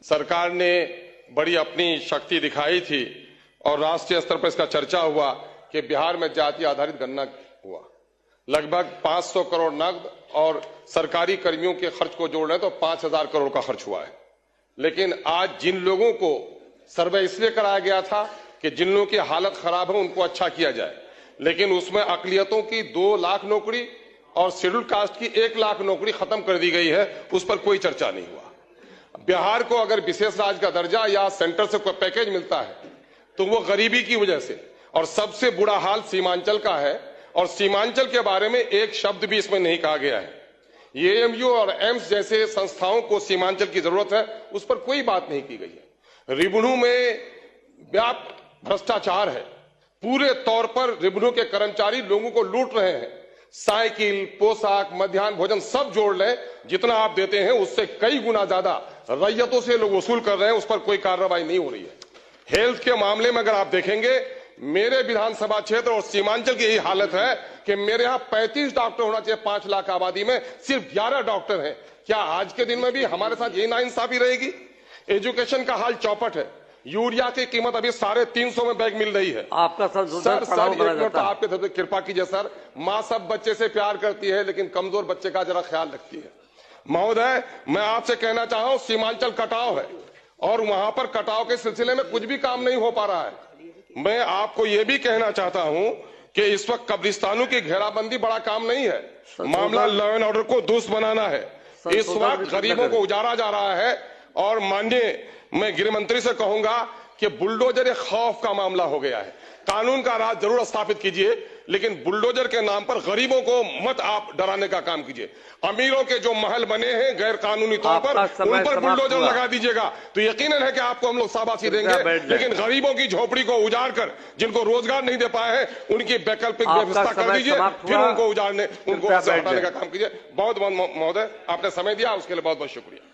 सरकार ने बड़ी अपनी शक्ति दिखाई थी और राष्ट्रीय स्तर पर इसका चर्चा हुआ कि बिहार में जाति आधारित गणना हुआ। लगभग 500 करोड़ नकद और सरकारी कर्मियों के खर्च को जोड़ रहे तो 5000 करोड़ का खर्च हुआ है। लेकिन आज जिन लोगों को सर्वे इसलिए कराया गया था कि जिन लोगों की हालत खराब है उनको अच्छा किया जाए, लेकिन उसमें अकलियतों की 2 लाख नौकरी और शेड्यूल कास्ट की 1 लाख नौकरी खत्म कर दी गई है, उस पर कोई चर्चा नहीं हुआ। बिहार को अगर विशेष राज्य का दर्जा या सेंटर से कोई पैकेज मिलता है तो वो गरीबी की वजह से, और सबसे बुरा हाल सीमांचल का है, और सीमांचल के बारे में एक शब्द भी इसमें नहीं कहा गया है। एएमयू और एम्स जैसे संस्थाओं को सीमांचल की जरूरत है, उस पर कोई बात नहीं की गई है। रिबनू में व्यापक भ्रष्टाचार है, पूरे तौर पर रिबनू के कर्मचारी लोगों को लूट रहे हैं। साइकिल, पोशाक, मध्याह्न भोजन सब जोड़ लें, जितना आप देते हैं उससे कई गुना ज्यादा रैयतों से लोग वसूल कर रहे हैं, उस पर कोई कार्रवाई नहीं हो रही है। हेल्थ के मामले में अगर आप देखेंगे, मेरे विधानसभा क्षेत्र और सीमांचल की यही हालत है कि मेरे यहां 35 डॉक्टर होना चाहिए 5 लाख आबादी में, सिर्फ 11 डॉक्टर हैं। क्या आज के दिन में भी हमारे साथ यही नाइंसाफी रहेगी? एजुकेशन का हाल चौपट है। यूरिया की कीमत अभी 350 में बैग मिल रही है। आपका सर एक मिनट आपके तरफ से कृपा कीजिए सर। माँ सब बच्चे से प्यार करती है, लेकिन कमजोर बच्चे का जरा ख्याल रखती है। महोदय, मैं आपसे कहना चाह रहा हूं, सीमांचल कटाव है और वहां पर कटाव के सिलसिले में कुछ भी काम नहीं हो पा रहा है। मैं आपको यह भी कहना चाहता हूं कि इस वक्त कब्रिस्तानों की घेराबंदी बड़ा काम नहीं है, मामला लॉ एंड ऑर्डर को दुरुस्त बनाना है। इस वक्त गरीबों को उजाड़ा जा रहा है और माननीय मैं गृह मंत्री से कहूंगा कि बुलडोजर एक खौफ का मामला हो गया है। कानून का राज जरूर स्थापित कीजिए, लेकिन बुलडोजर के नाम पर गरीबों को मत आप डराने का काम कीजिए। अमीरों के जो महल बने हैं गैर कानूनी तौर पर, उन पर बुलडोजर लगा दीजिएगा तो यकीनन है कि आपको हम लोग शाबाशी देंगे, लेकिन गरीबों की झोपड़ी को उजाड़ कर जिनको रोजगार नहीं दे पाए हैं उनकी वैकल्पिक व्यवस्था कर दीजिए, फिर उनको उजाड़ने, उनको हटाने का काम कीजिए। बहुत बहुत महोदय, आपने समय दिया, उसके लिए बहुत बहुत शुक्रिया।